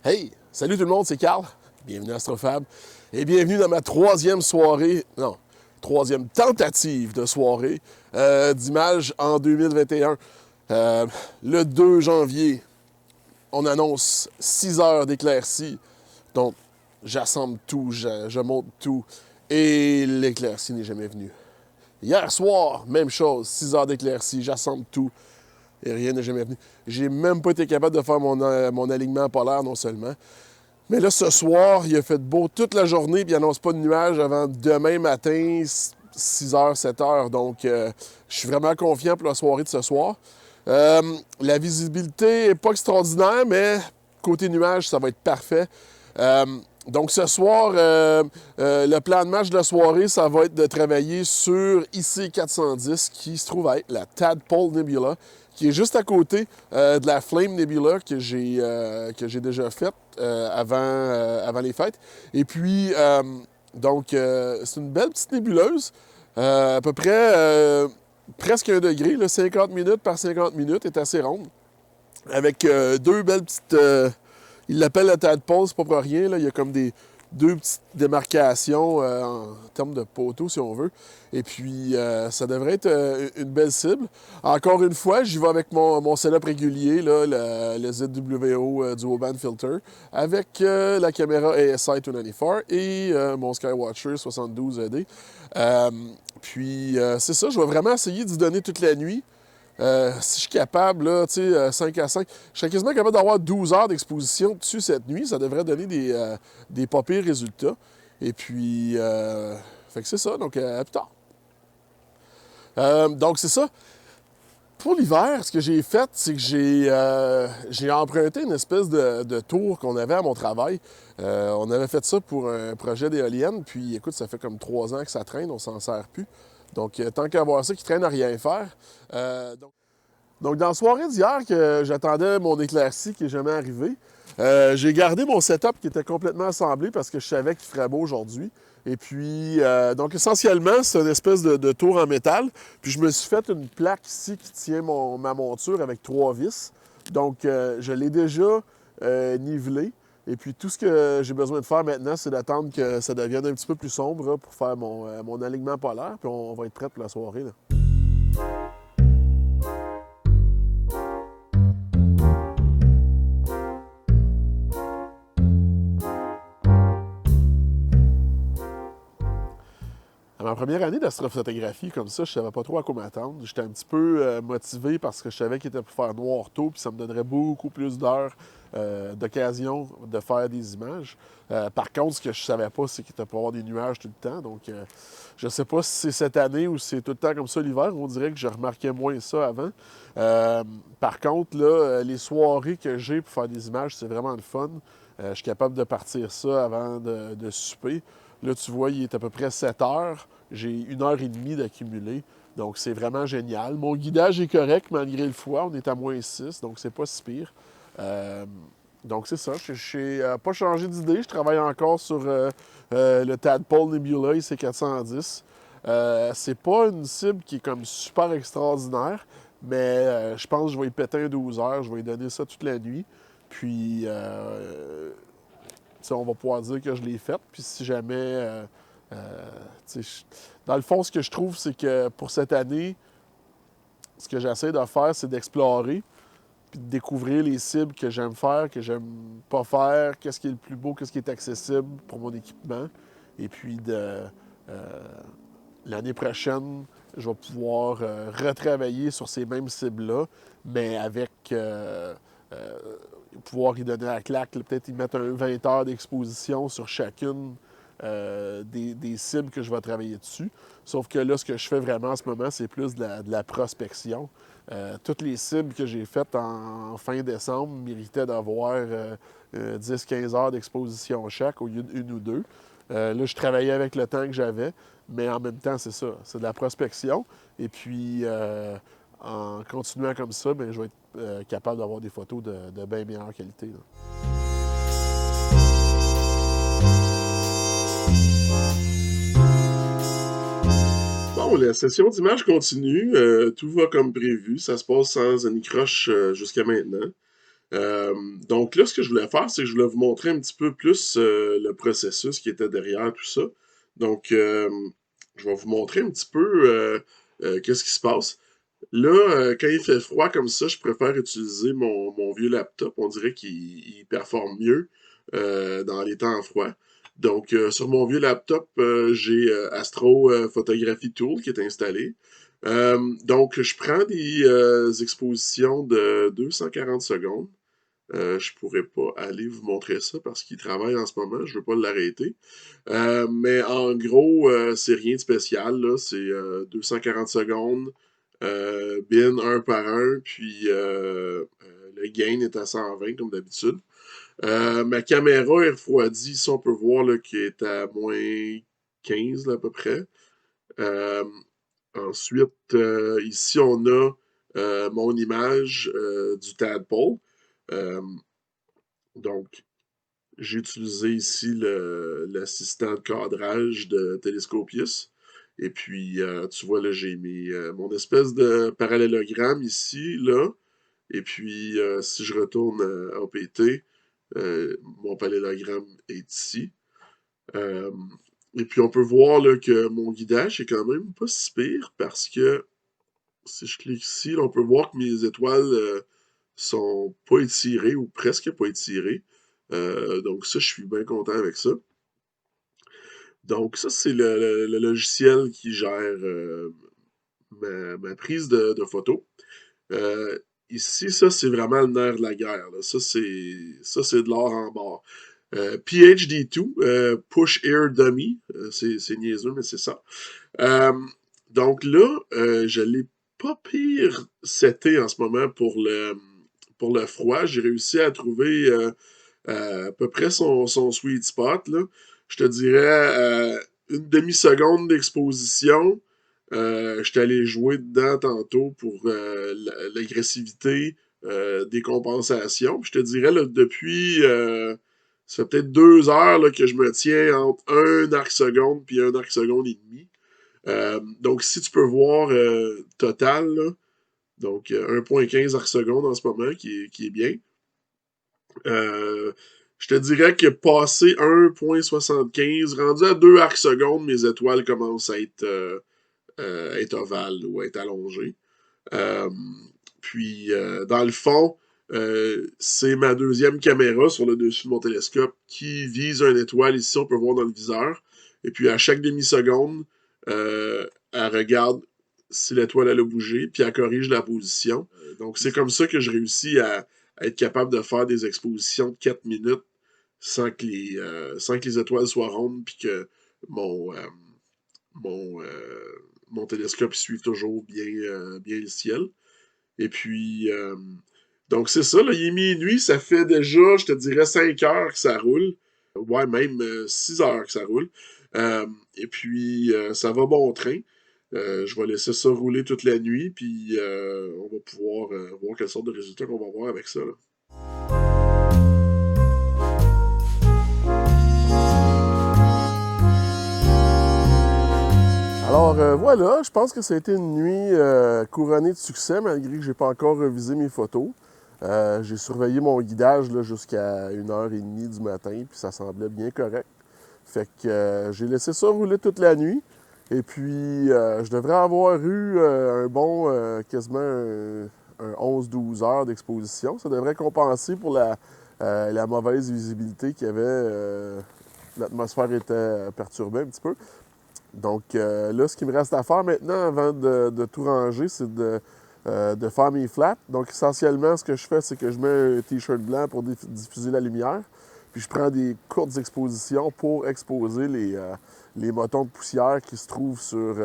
Hey, salut tout le monde, c'est Carl. Bienvenue à Astrofab. Et bienvenue dans ma troisième soirée, non, troisième tentative de soirée d'image en 2021. Le 2 janvier, on annonce 6 heures d'éclaircie. Donc, j'assemble tout, je monte tout. Et l'éclaircie n'est jamais venue. Hier soir, même chose, 6 heures d'éclaircie, j'assemble tout. Et rien n'est jamais venu. J'ai même pas été capable de faire mon alignement polaire, non seulement. Mais là, ce soir, il a fait beau toute la journée, puis il n'annonce pas de nuages avant demain matin, 6h, 7h. Donc, je suis vraiment confiant pour la soirée de ce soir. La visibilité n'est pas extraordinaire, mais côté nuages, ça va être parfait. Donc, ce soir, le plan de match de la soirée, ça va être de travailler sur IC410, qui se trouve être la Tadpole Nebula, qui est juste à côté de la Flame Nebula que j'ai déjà faite avant les fêtes. Et puis, c'est une belle petite nébuleuse, à peu près presque 1 degré, là, 50 minutes par 50 minutes, est assez ronde, avec deux belles petites... il l'appelle la tadpole, c'est pas pour rien, là. Il y a comme deux petites démarcations en termes de poteaux, si on veut. Et puis, ça devrait être une belle cible. Encore une fois, j'y vais avec mon setup régulier, là, le ZWO Duo-Band Filter, avec la caméra ASI 294 et mon Skywatcher 72D. C'est ça, je vais vraiment essayer d'y donner toute la nuit. Si je suis capable, là, 5 à 5, je serais quasiment capable d'avoir 12 heures d'exposition dessus cette nuit. Ça devrait donner des pas pires résultats. Et puis, fait que c'est ça. Donc, à plus tard. Donc, c'est ça. Pour l'hiver, ce que j'ai fait, c'est que j'ai emprunté une espèce de tour qu'on avait à mon travail. On avait fait ça pour un projet d'éolienne. Puis, écoute, ça fait comme 3 ans que ça traîne. On s'en sert plus. Donc, tant qu'à avoir ça qui traîne à rien faire. Donc, dans la soirée d'hier, que j'attendais mon éclaircie qui n'est jamais arrivé, j'ai gardé mon setup qui était complètement assemblé parce que je savais qu'il ferait beau aujourd'hui. Et puis, donc essentiellement, c'est une espèce de tour en métal. Puis, je me suis fait une plaque ici qui tient ma monture avec 3 vis. Donc, je l'ai déjà nivelé. Et puis, tout ce que j'ai besoin de faire maintenant, c'est d'attendre que ça devienne un petit peu plus sombre là, pour faire mon alignement polaire. Puis, on va être prêt pour la soirée, là. À ma première année d'astrophotographie, comme ça, je savais pas trop à quoi m'attendre. J'étais un petit peu motivé parce que je savais qu'il était pour faire noir tôt, puis ça me donnerait beaucoup plus d'heures d'occasion de faire des images. Par contre, ce que je savais pas, c'est qu'il était pour avoir des nuages tout le temps. Donc, je sais pas si c'est cette année ou si c'est tout le temps comme ça l'hiver. On dirait que je remarquais moins ça avant. Par contre, là, les soirées que j'ai pour faire des images, c'est vraiment le fun. Je suis capable de partir ça avant de souper. Là, tu vois, il est à peu près 7 heures. J'ai 1 heure et demie d'accumulé. Donc, c'est vraiment génial. Mon guidage est correct malgré le froid. On est à -6, donc c'est pas si pire. Donc, c'est ça. Je n'ai pas changé d'idée. Je travaille encore sur le Tadpole Nebula IC410. C'est pas une cible qui est comme super extraordinaire, mais je pense que je vais y péter un 12 heures. Je vais y donner ça toute la nuit. Puis, on va pouvoir dire que je l'ai faite. Puis si jamais... dans le fond, ce que je trouve, c'est que pour cette année, ce que j'essaie de faire, c'est d'explorer, puis de découvrir les cibles que j'aime faire, que j'aime pas faire, qu'est-ce qui est le plus beau, qu'est-ce qui est accessible pour mon équipement. Et puis, l'année prochaine, je vais pouvoir retravailler sur ces mêmes cibles-là, mais avec... pouvoir y donner la claque, peut-être y mettre un 20 heures d'exposition sur chacune des cibles que je vais travailler dessus. Sauf que là, ce que je fais vraiment en ce moment, c'est plus de la prospection. Toutes les cibles que j'ai faites en fin décembre méritaient d'avoir 10-15 heures d'exposition chaque au lieu d'une ou deux. Là, je travaillais avec le temps que j'avais, mais en même temps, c'est ça. C'est de la prospection. Et puis, en continuant comme ça, bien, je vais être capable d'avoir des photos de bien meilleure qualité, là. Bon, la session d'image continue. Tout va comme prévu. Ça se passe sans anicroche jusqu'à maintenant. Euh, donc là, ce que je voulais faire, c'est que je voulais vous montrer un petit peu plus le processus qui était derrière tout ça. Donc, je vais vous montrer un petit peu qu'est-ce qui se passe. Là, quand il fait froid comme ça, je préfère utiliser mon vieux laptop. On dirait qu'il performe mieux dans les temps froids. Donc, sur mon vieux laptop, j'ai Astro Photography Tool qui est installé. Donc, je prends des expositions de 240 secondes. Je pourrais pas aller vous montrer ça parce qu'il travaille en ce moment. Je veux pas l'arrêter. Mais en gros, c'est rien de spécial, là. C'est 240 secondes, bin un par un, puis le gain est à 120 comme d'habitude. Ma caméra est refroidie. Ici, on peut voir qu'elle est à moins 15 là, à peu près. Euh, Ensuite, ici, on a mon image du tadpole. Euh, donc, j'ai utilisé ici l'assistant de cadrage de Telescopius. Et puis, tu vois, là, j'ai mis mon espèce de parallélogramme ici, là. Et puis, si je retourne à OPT, mon parallélogramme est ici. Euh, et puis, on peut voir là, que mon guidage est quand même pas si pire parce que si je clique ici, là, on peut voir que mes étoiles sont pas étirées ou presque pas étirées. Donc ça, je suis bien content avec ça. Donc ça, c'est le logiciel qui gère ma prise de photos. Euh, Ici, ça, c'est vraiment le nerf de la guerre, là. Ça, c'est de l'or en barre. PhD2, Push Air Dummy, c'est niaiseux, mais c'est ça. Euh, donc là, je l'ai pas pire seté en ce moment pour le froid. J'ai réussi à trouver à peu près son sweet spot, là. Je te dirais une demi-seconde d'exposition. Je suis allé jouer dedans tantôt pour l'agressivité des compensations. Puis je te dirais, là, depuis, ça fait peut-être 2 heures là, que je me tiens entre un arc seconde puis un arc seconde et demi. Donc, si tu peux voir total, là, donc 1,15 arc seconde en ce moment, qui est bien. Euh, je te dirais que passé 1,75, rendu à 2 arcs secondes, mes étoiles commencent à être ovales ou à être allongées. Euh, Puis, dans le fond, c'est ma deuxième caméra sur le dessus de mon télescope qui vise une étoile. Ici, on peut voir dans le viseur. Et puis, à chaque demi-seconde, elle regarde si l'étoile elle a bougé, puis elle corrige la position. Donc, c'est comme ça que je réussis à être capable de faire des expositions de 4 minutes sans que les étoiles soient rondes, puis que mon, euh, mon, mon télescope suive toujours bien le ciel. Et puis, donc c'est ça, là, il est minuit, ça fait déjà, je te dirais, 5 heures que ça roule. Ouais, même 6 heures que ça roule. Et puis, ça va bon train. Je vais laisser ça rouler toute la nuit, puis on va pouvoir voir quelle sorte de résultat qu'on va avoir avec ça, là. Alors voilà, je pense que ça a été une nuit couronnée de succès, malgré que j'ai pas encore revisé mes photos. J'ai surveillé mon guidage là, jusqu'à 1h30 du matin, puis ça semblait bien correct. Fait que j'ai laissé ça rouler toute la nuit. Et puis, je devrais avoir eu un bon, quasiment un 11-12 heures d'exposition. Ça devrait compenser pour la mauvaise visibilité qu'il y avait. L'atmosphère était perturbée un petit peu. Donc là, ce qu'il me reste à faire maintenant, avant de tout ranger, c'est de faire mes flats. Donc essentiellement, ce que je fais, c'est que je mets un t-shirt blanc pour diffuser la lumière. Puis je prends des courtes expositions pour exposer les motons de poussière qui se trouvent sur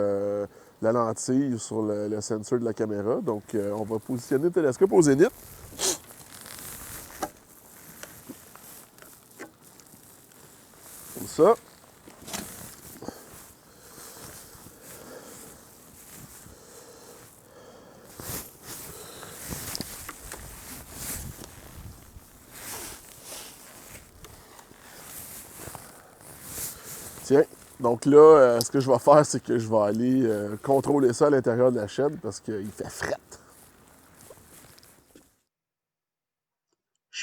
la lentille ou sur le sensor de la caméra. Donc on va positionner le télescope au zénith. Comme ça. Tiens, donc là, ce que je vais faire, c'est que je vais aller contrôler ça à l'intérieur de la chaîne parce qu'il fait fret.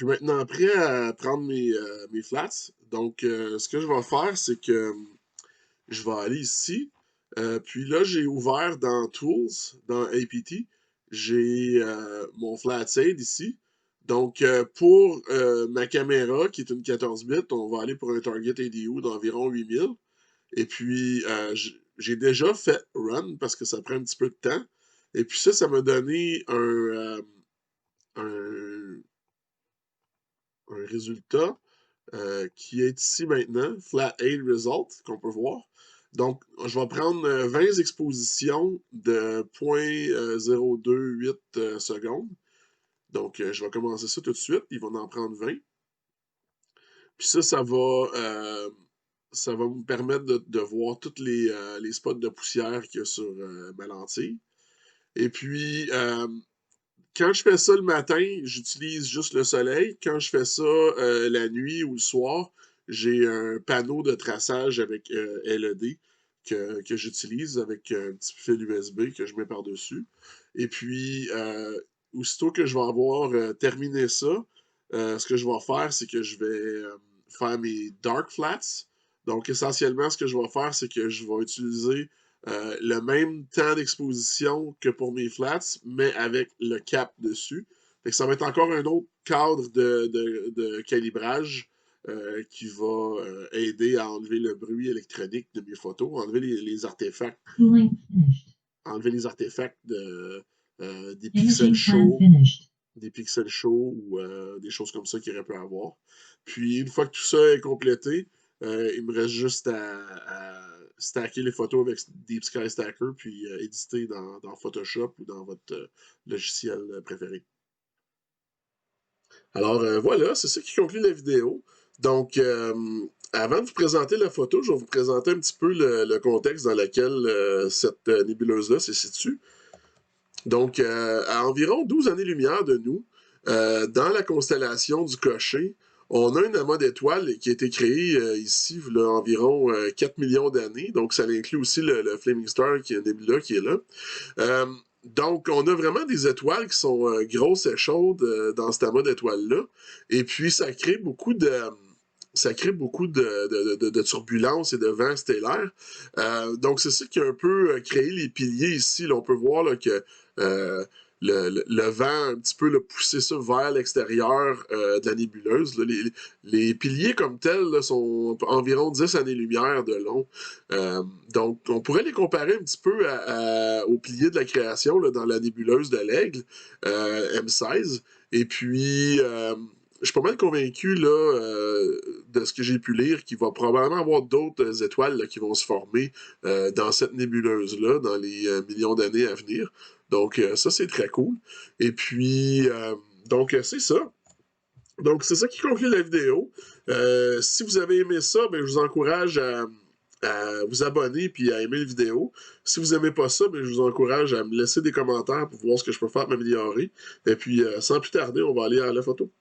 suis maintenant prêt à prendre mes flats. Donc, ce que je vais faire, c'est que je vais aller ici. Puis là, j'ai ouvert dans Tools, dans APT. J'ai mon flathead ici. Donc, pour ma caméra, qui est une 14 bits, on va aller pour un target ADU d'environ 8000. Et puis, j'ai déjà fait run parce que ça prend un petit peu de temps. Et puis ça m'a donné un, un résultat qui est ici maintenant, Flat 8 Result, qu'on peut voir. Donc, je vais prendre 20 expositions de 0.028 secondes. Donc, je vais commencer ça tout de suite. Il va en prendre 20. Puis ça va me permettre de voir tous les spots de poussière qu'il y a sur ma lentille. Et puis, quand je fais ça le matin, j'utilise juste le soleil. Quand je fais ça la nuit ou le soir, j'ai un panneau de traçage avec LED que j'utilise avec un petit fil USB que je mets par-dessus. Et puis, aussitôt que je vais avoir terminé ça, ce que je vais faire, c'est que je vais faire mes dark flats. Donc, essentiellement, ce que je vais faire, c'est que je vais utiliser le même temps d'exposition que pour mes flats, mais avec le cap dessus. Fait que ça va être encore un autre cadre de calibrage qui va aider à enlever le bruit électronique de mes photos, enlever les artefacts. Enlever les artefacts des pixels chauds ou des choses comme ça qu'il aurait pu avoir. Puis une fois que tout ça est complété, il me reste juste à stacker les photos avec Deep Sky Stacker puis éditer dans Photoshop ou dans votre logiciel préféré. Alors voilà, c'est ça qui conclut la vidéo. Donc, avant de vous présenter la photo, je vais vous présenter un petit peu le contexte dans lequel cette nébuleuse-là se situe. Donc, à environ 12 années-lumière de nous, dans la constellation du Cocher, on a un amas d'étoiles qui a été créé ici, il y a environ 4 millions d'années. Donc, ça inclut aussi le Flaming Star, qui est un nébula qui est là. Donc, on a vraiment des étoiles qui sont grosses et chaudes dans cet amas d'étoiles-là. Et puis, ça crée beaucoup de turbulences et de vents stellaires. Donc, c'est ça qui a un peu créé les piliers ici. Là, on peut voir là, que le vent un petit peu l'a poussé ça vers l'extérieur de la nébuleuse. Là. Les piliers comme tels là, sont environ 10 années-lumière de long. Donc, on pourrait les comparer un petit peu aux piliers de la création là, dans la nébuleuse de l'Aigle, M16. Et puis, je suis pas mal convaincu là, de ce que j'ai pu lire qu'il va probablement avoir d'autres étoiles là, qui vont se former dans cette nébuleuse-là dans les millions d'années à venir. Donc, ça, c'est très cool. Et puis, donc, c'est ça. Donc, c'est ça qui conclut la vidéo. Si vous avez aimé ça, ben, je vous encourage à vous abonner puis à aimer la vidéo. Si vous n'aimez pas ça, ben, je vous encourage à me laisser des commentaires pour voir ce que je peux faire pour m'améliorer. Et puis, sans plus tarder, on va aller à la photo.